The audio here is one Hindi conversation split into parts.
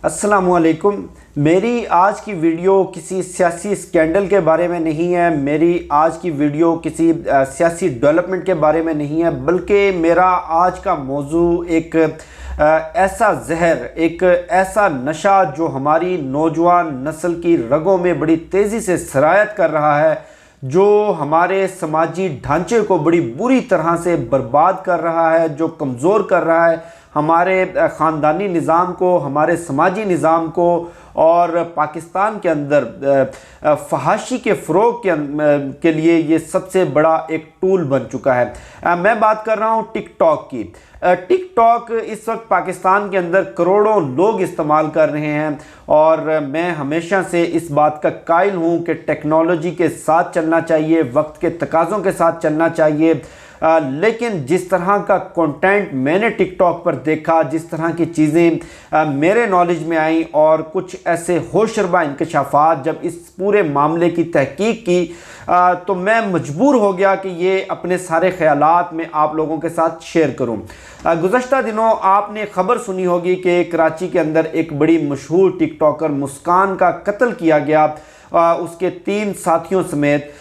अस्सलामुअलैकुम। मेरी आज की वीडियो किसी सियासी स्कैंडल के बारे में नहीं है। मेरी आज की वीडियो किसी सियासी डेवलपमेंट के बारे में नहीं है, बल्कि मेरा आज का मौजू एक ऐसा जहर, एक ऐसा नशा जो हमारी नौजवान नस्ल की रगों में बड़ी तेज़ी से सरायत कर रहा है, जो हमारे समाजी ढांचे को बड़ी बुरी तरह से बर्बाद कर रहा है, जो कमज़ोर कर रहा है हमारे ख़ानदानी निज़ाम को, हमारे समाजी निज़ाम को, और पाकिस्तान के अंदर फहाशी के फ़रोग़ के लिए ये सबसे बड़ा एक टूल बन चुका है। मैं बात कर रहा हूँ टिकटॉक की। टिकटॉक इस वक्त पाकिस्तान के अंदर करोड़ों लोग इस्तेमाल कर रहे हैं, और मैं हमेशा से इस बात का कायल हूँ कि टेक्नोलॉजी के साथ चलना चाहिए, वक्त के तकाज़ों के साथ चलना चाहिए। लेकिन जिस तरह का कंटेंट मैंने टिकटॉक पर देखा, जिस तरह की चीज़ें मेरे नॉलेज में आई, और कुछ ऐसे होशरबा इंकशाफात जब इस पूरे मामले की तहकीक की, तो मैं मजबूर हो गया कि ये अपने सारे ख़यालात में आप लोगों के साथ शेयर करूं। गुज़श्ता दिनों आपने ख़बर सुनी होगी कि कराची के अंदर एक बड़ी मशहूर टिकटॉकर मुस्कान का कत्ल किया गया, उसके 3 साथियों समेत।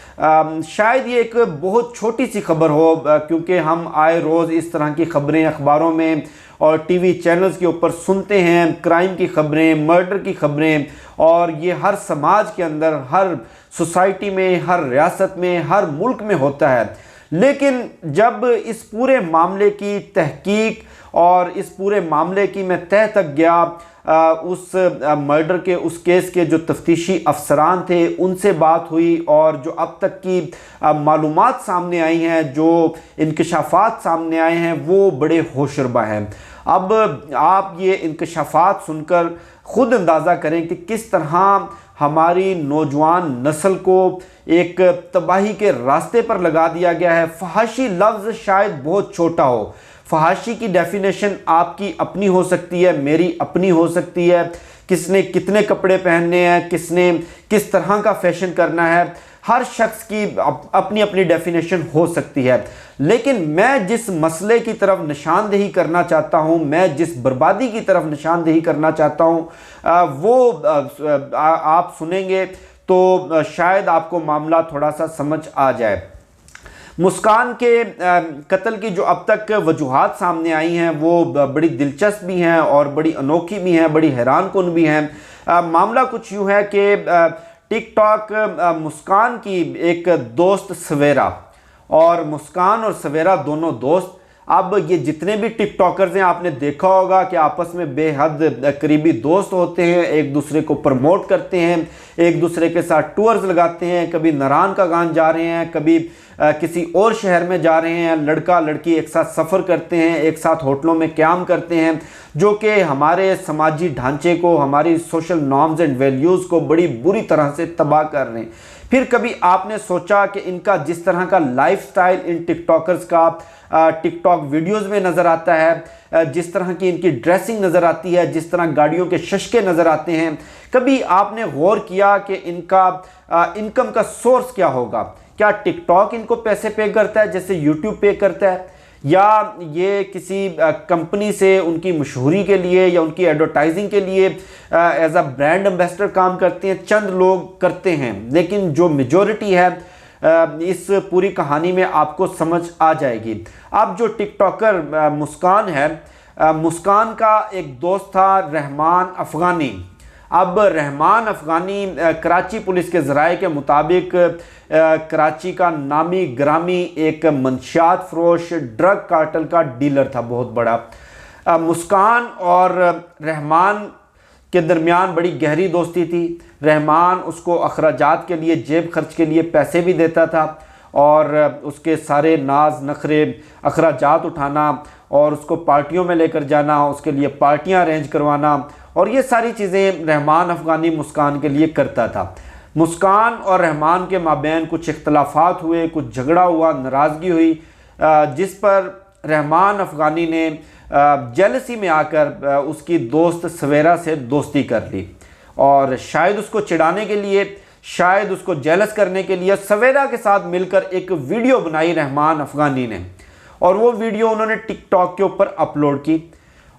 शायद ये एक बहुत छोटी सी खबर हो, क्योंकि हम आए रोज़ इस तरह की खबरें अखबारों में और टीवी चैनल्स के ऊपर सुनते हैं, क्राइम की खबरें, मर्डर की खबरें, और ये हर समाज के अंदर, हर सोसाइटी में, हर रियासत में, हर मुल्क में होता है। लेकिन जब इस पूरे मामले की तहकीक और इस पूरे मामले की मैं तह तक गया, उस मर्डर के, उस केस के जो तफ्तीशी अफसरान थे उनसे बात हुई, और जो अब तक की मालूमात सामने आई हैं, जो इंकशाफात सामने आए हैं, वो बड़े होशरबा हैं। अब आप ये इंकशाफात सुनकर ख़ुद अंदाज़ा करें कि किस तरह हमारी नौजवान नस्ल को एक तबाही के रास्ते पर लगा दिया गया है। फहाशी लफ्ज़ शायद बहुत छोटा हो, फहाशी की डेफिनेशन आपकी अपनी हो सकती है, मेरी अपनी हो सकती है। किसने कितने कपड़े पहनने हैं, किसने किस तरह का फैशन करना है, हर शख्स की अपनी अपनी डेफिनेशन हो सकती है। लेकिन मैं जिस मसले की तरफ निशानदेही करना चाहता हूँ, मैं जिस बर्बादी की तरफ निशानदेही करना चाहता हूँ, वो आप सुनेंगे तो शायद आपको मामला थोड़ा सा समझ आ जाए। मुस्कान के कत्ल की जो अब तक वजूहात सामने आई हैं, वो बड़ी दिलचस्प भी हैं और बड़ी अनोखी भी हैं, बड़ी हैरानकुन भी हैं। मामला कुछ यूँ है कि टिकटॉक मुस्कान की एक दोस्त सवेरा, और मुस्कान और सवेरा दोनों दोस्त, अब ये जितने भी टिकटॉकर्स हैं आपने देखा होगा कि आपस में बेहद करीबी दोस्त होते हैं, एक दूसरे को प्रमोट करते हैं, एक दूसरे के साथ टूर्स लगाते हैं, कभी नारायण का गान जा रहे हैं, कभी किसी और शहर में जा रहे हैं, लड़का लड़की एक साथ सफ़र करते हैं, एक साथ होटलों में क़याम करते हैं, जो कि हमारे समाजी ढांचे को, हमारी सोशल नॉर्म्स एंड वैल्यूज़ को बड़ी बुरी तरह से तबाह कर रहे हैं। फिर कभी आपने सोचा कि इनका जिस तरह का लाइफस्टाइल इन टिकटॉकर्स का टिकटॉक वीडियोस में नज़र आता है, जिस तरह की इनकी ड्रेसिंग नज़र आती है, जिस तरह गाड़ियों के शशके नज़र आते हैं, कभी आपने गौर किया कि इनका इनकम का सोर्स क्या होगा? क्या टिकटॉक इनको पैसे पे करता है जैसे यूट्यूब पे करता है, या ये किसी कंपनी से उनकी मशहूरी के लिए या उनकी एडवर्टाइजिंग के लिए एज अ ब्रांड एम्बेसडर काम करते हैं? चंद लोग करते हैं, लेकिन जो मेजॉरिटी है इस पूरी कहानी में आपको समझ आ जाएगी। अब जो टिकटॉकर मुस्कान है, मुस्कान का एक दोस्त था रहमान अफ़गानी। अब रहमान अफ़गानी कराची पुलिस के ज़राए के मुताबिक कराची का नामी ग्रामी एक मंशियात फ़रोश, ड्रग कार्टल का डीलर था बहुत बड़ा। मुस्कान और रहमान के दरमियान बड़ी गहरी दोस्ती थी। रहमान उसको अखराजात के लिए, जेब खर्च के लिए पैसे भी देता था, और उसके सारे नाज नखरे, अखराजात उठाना और उसको पार्टियों में लेकर जाना, उसके लिए पार्टियां अरेंज करवाना, और ये सारी चीज़ें रहमान अफ़गानी मुस्कान के लिए करता था। मुस्कान और रहमान के माबैन कुछ इख्तलाफात हुए, कुछ झगड़ा हुआ, नाराज़गी हुई, जिस पर रहमान अफ़गानी ने जेलसी में आकर उसकी दोस्त सवेरा से दोस्ती कर ली, और शायद उसको चिढ़ाने के लिए, शायद उसको जेलस करने के लिए सवेरा के साथ मिलकर एक वीडियो बनाई रहमान अफ़गानी ने, और वो वीडियो उन्होंने टिकटॉक के ऊपर अपलोड की।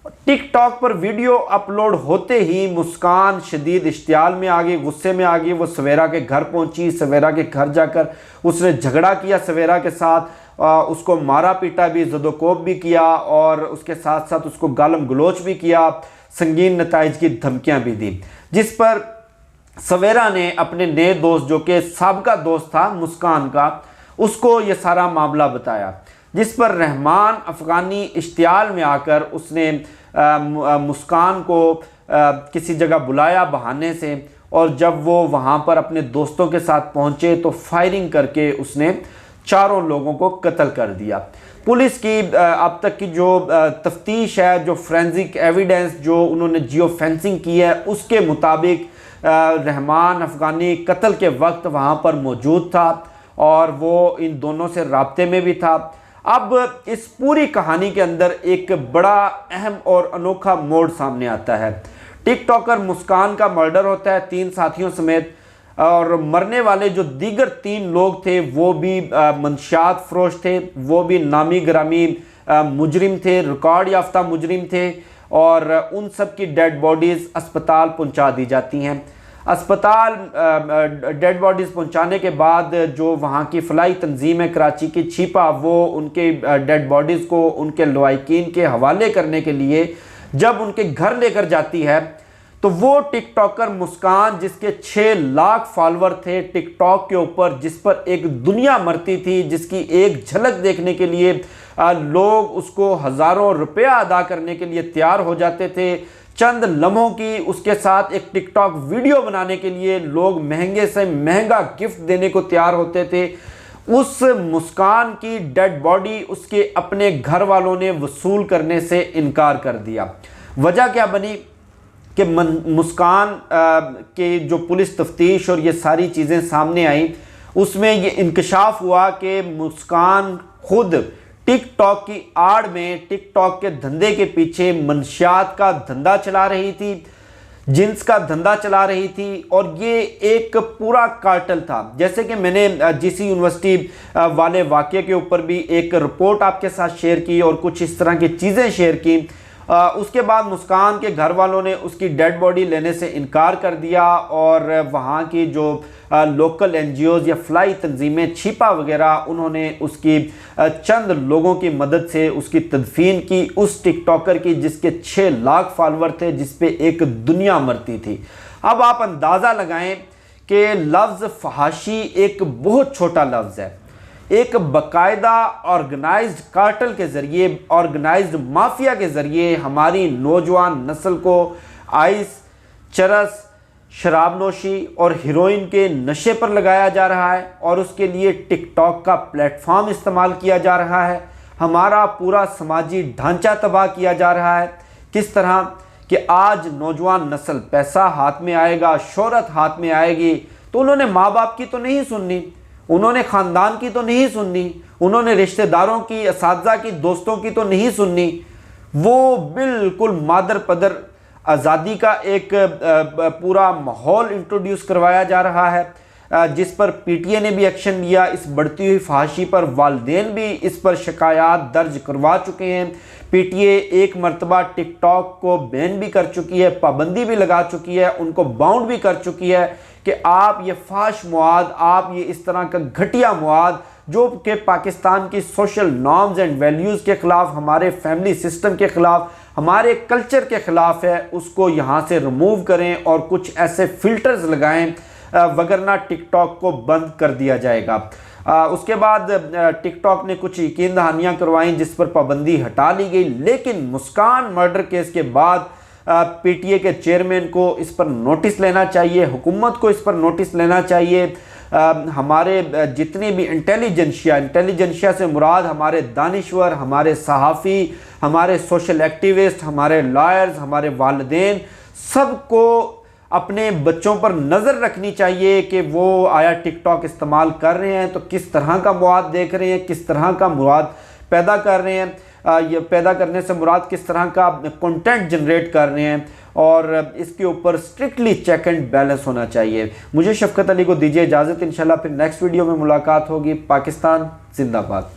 टिकटॉक पर वीडियो अपलोड होते ही मुस्कान शदीद इश्तियाल में आ गई, गुस्से में आ गई। वो सवेरा के घर पहुंची, सवेरा के घर जाकर उसने झगड़ा किया सवेरा के साथ, उसको मारा पीटा भी, ज़दोकोब भी किया और उसके साथ साथ उसको गालम गलोच भी किया, संगीन नताइज की धमकियां भी दी। जिस पर सवेरा ने अपने नए दोस्त, जो कि साबका दोस्त था मुस्कान का, उसको ये सारा मामला बताया। जिस पर रहमान अफ़गानी इश्तियाल में आकर उसने मुस्कान को किसी जगह बुलाया बहाने से, और जब वो वहाँ पर अपने दोस्तों के साथ पहुँचे तो फायरिंग करके उसने 4 लोगों को कत्ल कर दिया। पुलिस की अब तक की जो तफ्तीश है, जो फोरेंसिक एविडेंस जो उन्होंने जियो फेंसिंग की है, उसके मुताबिक रहमान अफ़गानी कत्ल के वक्त वहाँ पर मौजूद था और वो इन दोनों से राब्ते में भी था। अब इस पूरी कहानी के अंदर एक बड़ा अहम और अनोखा मोड़ सामने आता है। टिकटॉकर मुस्कान का मर्डर होता है 3 साथियों समेत, और मरने वाले जो दीगर 3 लोग थे वो भी मंशियात फरोश थे, वो भी नामी ग्रामी मुजरिम थे, रिकॉर्ड याफ्ता मुजरिम थे, और उन सब की डेड बॉडीज़ अस्पताल पहुंचा दी जाती हैं। अस्पताल डेड बॉडीज़ पहुंचाने के बाद जो वहाँ की फ़लाई तंजीम है कराची की, छिपा, वो उनके डेड बॉडीज़ को उनके लवाकिन के हवाले करने के लिए जब उनके घर लेकर जाती है, तो वो टिकटॉकर मुस्कान, जिसके 6 लाख फॉलोअर थे टिकटॉक के ऊपर, जिस पर एक दुनिया मरती थी, जिसकी एक झलक देखने के लिए लोग उसको हज़ारों रुपया अदा करने के लिए तैयार हो जाते थे, चंद लम्हों की उसके साथ एक टिकटॉक वीडियो बनाने के लिए लोग महंगे से महंगा गिफ्ट देने को तैयार होते थे, उस मुस्कान की डेड बॉडी उसके अपने घर वालों ने वसूल करने से इनकार कर दिया। वजह क्या बनी कि मुस्कान के जो पुलिस तफ्तीश और ये सारी चीज़ें सामने आई, उसमें ये इंकशाफ हुआ कि मुस्कान खुद टिकटॉक की आड़ में, टिकटॉक के धंधे के पीछे मंशियात का धंधा चला रही थी, जिन्स का धंधा चला रही थी, और ये एक पूरा कार्टेल था। जैसे कि मैंने जीसी यूनिवर्सिटी वाले वाक़े के ऊपर भी एक रिपोर्ट आपके साथ शेयर की और कुछ इस तरह की चीज़ें शेयर की। उसके बाद मुस्कान के घर वालों ने उसकी डेड बॉडी लेने से इनकार कर दिया, और वहाँ की जो लोकल एनजीओज़ या फ़लाई तंजीमें, छिपा वगैरह, उन्होंने उसकी चंद लोगों की मदद से उसकी तदफीन की, उस टिकटॉकर की जिसके 6 लाख फॉलोअर थे, जिस पे एक दुनिया मरती थी। अब आप अंदाज़ा लगाएं कि लफ्ज़ फहाशी एक बहुत छोटा लफ्ज़ है। एक बाकायदा ऑर्गेनाइज्ड कार्टेल के ज़रिए, ऑर्गेनाइज्ड माफिया के ज़रिए हमारी नौजवान नस्ल को आइस, चरस, शराबनोशी और हीरोइन के नशे पर लगाया जा रहा है, और उसके लिए टिकटॉक का प्लेटफॉर्म इस्तेमाल किया जा रहा है। हमारा पूरा समाजी ढांचा तबाह किया जा रहा है। किस तरह कि आज नौजवान नस्ल, पैसा हाथ में आएगा, शोहरत हाथ में आएगी, तो उन्होंने माँ बाप की तो नहीं सुननी, उन्होंने ख़ानदान की तो नहीं सुननी, उन्होंने रिश्तेदारों की, असातिज़ा की, दोस्तों की तो नहीं सुननी। वो बिल्कुल मादर पदर आज़ादी का एक पूरा माहौल इंट्रोड्यूस करवाया जा रहा है, जिस पर पीटीए ने भी एक्शन लिया। इस बढ़ती हुई फहाशी पर वालिदैन भी इस पर शिकायत दर्ज करवा चुके हैं। पीटीए एक मरतबा टिकटॉक को बैन भी कर चुकी है, पाबंदी भी लगा चुकी है, उनको बाउंड भी कर चुकी है कि आप ये फाश मवाद, आप ये इस तरह का घटिया मवाद जो कि पाकिस्तान की सोशल नॉर्म्स एंड वैल्यूज़ के ख़िलाफ़, हमारे फैमिली सिस्टम के ख़िलाफ़, हमारे कल्चर के ख़िलाफ़ है, उसको यहाँ से रिमूव करें और कुछ ऐसे फ़िल्टर्स लगाएं, वगरना टिकटॉक को बंद कर दिया जाएगा। उसके बाद टिकटॉक ने कुछ यकीन दहानियाँ करवाईं जिस पर पाबंदी हटा ली गई, लेकिन मुस्कान मर्डर केस के बाद पीटीए के चेयरमैन को इस पर नोटिस लेना चाहिए, हुकूमत को इस पर नोटिस लेना चाहिए। हमारे जितनी भी इंटेलिजेंशिया से मुराद हमारे दानिश्वर, हमारे सहाफ़ी, हमारे सोशल एक्टिविस्ट, हमारे लॉयर्स, हमारे वालिदैन, सबको अपने बच्चों पर नज़र रखनी चाहिए कि वो आया टिकटॉक इस्तेमाल कर रहे हैं तो किस तरह का मवाद देख रहे हैं, किस तरह का मवाद पैदा कर रहे हैं, ये पैदा करने से मुराद किस तरह का कंटेंट जनरेट कर रहे हैं, और इसके ऊपर स्ट्रिक्टली चेक एंड बैलेंस होना चाहिए। मुझे शफकत अली को दीजिए इजाज़त, इंशाल्लाह फिर नेक्स्ट वीडियो में मुलाकात होगी। पाकिस्तान जिंदाबाद।